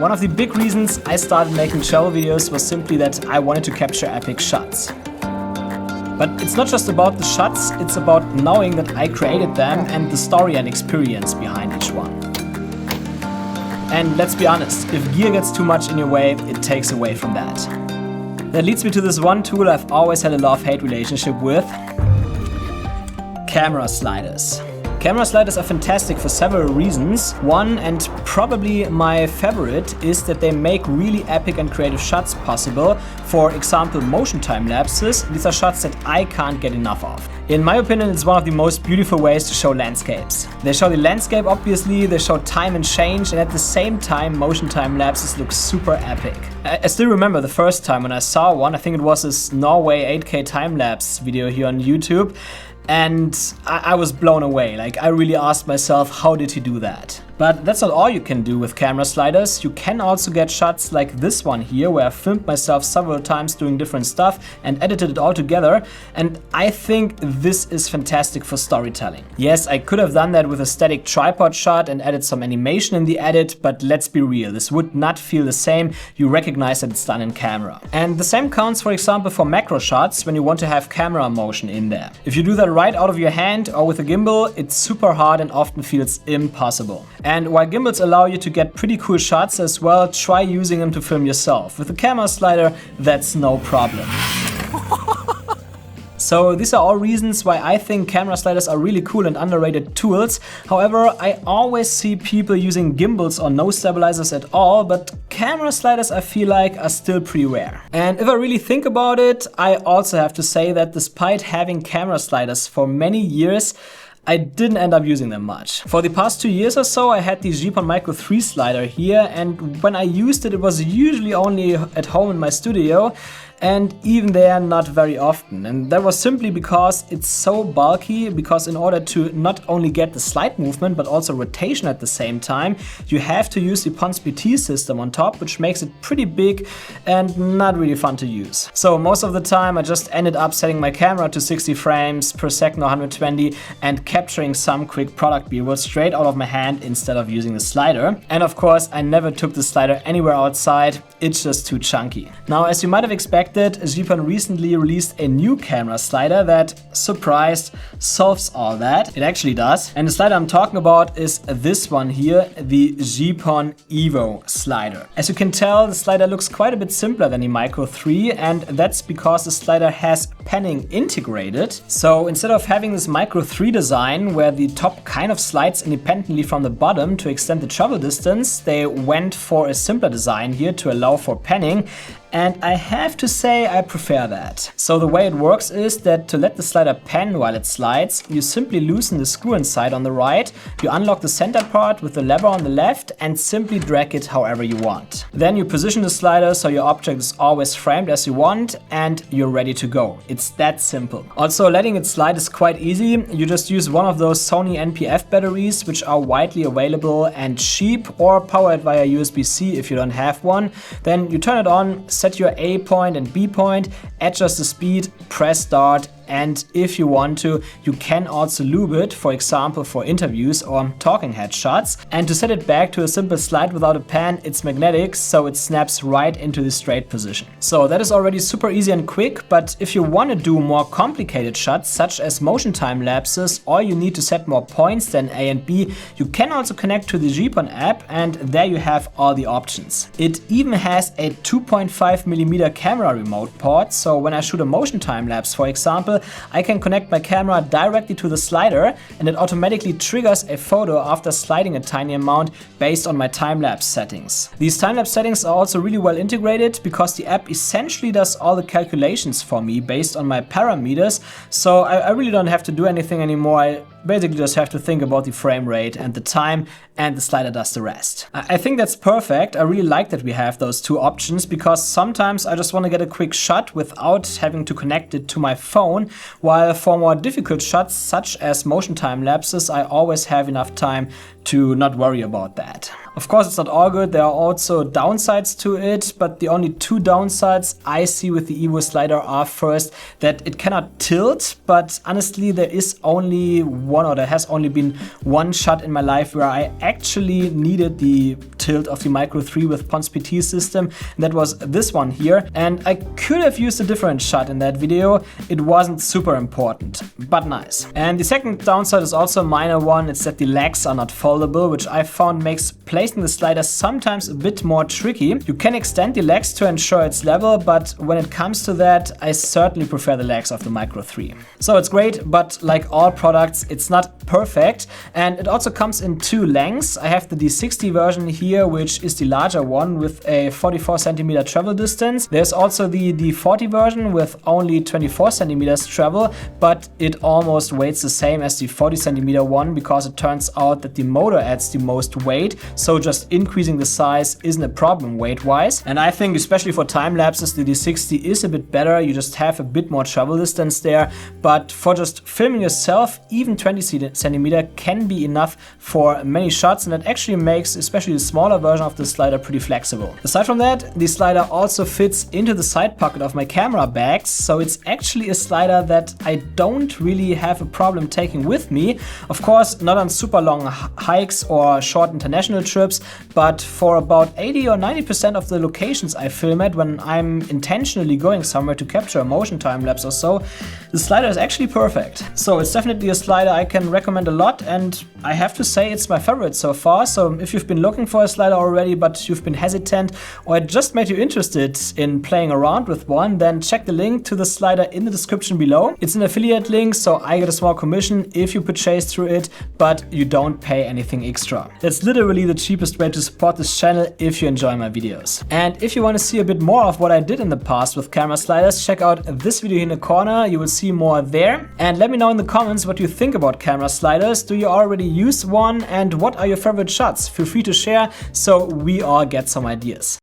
One of the big reasons I started making travel videos was simply that I wanted to capture epic shots. But it's not just about the shots, it's about knowing that I created them and the story and experience behind each one. And let's be honest, if gear gets too much in your way, it takes away from that. That leads me to this one tool I've always had a love-hate relationship with: camera sliders. Camera sliders are fantastic for several reasons. One, and probably my favorite, is that they make really epic and creative shots possible. For example, motion time lapses. These are shots that I can't get enough of. In my opinion, it's one of the most beautiful ways to show landscapes. They show the landscape, obviously, they show time and change, and at the same time, motion time lapses look super epic. I still remember the first time when I saw one. I think it was this Norway 8K time-lapse video here on YouTube. And I was blown away. Like, I really asked myself, how did he do that? But that's not all you can do with camera sliders. You can also get shots like this one here, where I filmed myself several times doing different stuff and edited it all together. And I think this is fantastic for storytelling. Yes, I could have done that with a static tripod shot and added some animation in the edit, but let's be real, this would not feel the same. You recognize that it's done in camera. And the same counts, for example, for macro shots when you want to have camera motion in there. If you do that right out of your hand or with a gimbal, it's super hard and often feels impossible. And while gimbals allow you to get pretty cool shots as well, try using them to film yourself. With a camera slider, that's no problem. So these are all reasons why I think camera sliders are really cool and underrated tools. However, I always see people using gimbals or no stabilizers at all, but camera sliders, I feel like, are still pretty rare. And if I really think about it, I also have to say that despite having camera sliders for many years, I didn't end up using them much. For the past 2 years or so, I had the Zeapon Micro 3 slider here, and when I used it, it was usually only at home in my studio, and even there, not very often. And that was simply because it's so bulky, because in order to not only get the slide movement, but also rotation at the same time, you have to use the Pons PT system on top, which makes it pretty big and not really fun to use. So most of the time, I just ended up setting my camera to 60 frames per second or 120 and capturing some quick product B-roll straight out of my hand instead of using the slider. And of course, I never took the slider anywhere outside. It's just too chunky. Now, as you might have expected, Zeapon recently released a new camera slider that, surprised, solves all that. It actually does. And the slider I'm talking about is this one here, the Zeapon Evo slider. As you can tell, the slider looks quite a bit simpler than the Micro 3, and that's because the slider has panning integrated. So instead of having this Micro 3 design where the top kind of slides independently from the bottom to extend the travel distance, they went for a simpler design here to allow for panning. And I have to say I prefer that. So the way it works is that to let the slider pan while it slides, you simply loosen the screw inside on the right, you unlock the center part with the lever on the left and simply drag it however you want. Then you position the slider so your object is always framed as you want and you're ready to go. It's that simple. Also, letting it slide is quite easy. You just use one of those Sony NP-F batteries, which are widely available and cheap, or power it via USB-C if you don't have one. Then you turn it on, set your A point and B point, adjust the speed, press start, and if you want to, you can also lube it, for example for interviews or talking head shots. And to set it back to a simple slide without a pan, it's magnetic, so it snaps right into the straight position. So that is already super easy and quick, but if you want to do more complicated shots, such as motion time lapses, or you need to set more points than A and B, you can also connect to the Zeapon app, and there you have all the options. It even has a 2.5mm camera remote port, so when I shoot a motion time lapse, for example, I can connect my camera directly to the slider and it automatically triggers a photo after sliding a tiny amount based on my time-lapse settings. These time-lapse settings are also really well integrated because the app essentially does all the calculations for me based on my parameters, so I really don't have to do anything anymore. I basically just have to think about the frame rate and the time, and the slider does the rest. I think that's perfect. I really like that we have those two options because sometimes I just want to get a quick shot without having to connect it to my phone, while for more difficult shots such as motion time lapses, I always have enough time to not worry about that. Of course, it's not all good. There are also downsides to it, but the only two downsides I see with the Evo slider are first that it cannot tilt, but honestly there has only been one shot in my life where I actually needed the tilt of the Micro 3 with Pons PT system. And that was this one here. And I could have used a different shot in that video. It wasn't super important, but nice. And the second downside is also a minor one. It's that the legs are not foldable, which I found makes placing the slider sometimes a bit more tricky. You can extend the legs to ensure it's level, but when it comes to that, I certainly prefer the legs of the Micro 3. So it's great, but like all products, it's not perfect. And it also comes in two lengths. I have the D60 version here, which is the larger one with a 44 centimeter travel distance. There's also the D40 version with only 24 centimeters travel, but it almost weighs the same as the 40 centimeter one because it turns out that the motor adds the most weight. So just increasing the size isn't a problem weight-wise. And I think especially for time lapses, the D60 is a bit better. You just have a bit more travel distance there. But for just filming yourself, even 20 centimeter can be enough for many shots, and that actually makes especially the smaller version of the slider pretty flexible. Aside from that, the slider also fits into the side pocket of my camera bags, so it's actually a slider that I don't really have a problem taking with me. Of course, not on super long hikes or short international trips, but for about 80 or 90% of the locations I film at when I'm intentionally going somewhere to capture a motion time lapse or so, the slider is actually perfect. So it's definitely a slider I can recommend a lot, and I have to say it's my favorite so far. So if you've been looking for a slider already but you've been hesitant, or it just made you interested in playing around with one, then check the link to the slider in the description below. It's an affiliate link, so I get a small commission if you purchase through it, but you don't pay anything extra. That's literally the cheapest way to support this channel if you enjoy my videos. And if you want to see a bit more of what I did in the past with camera sliders, check out this video in the corner. You will see more there. And let me know in the comments what you think about camera sliders. Do you already use one, and what are your favorite shots? Feel free to share so we all get some ideas.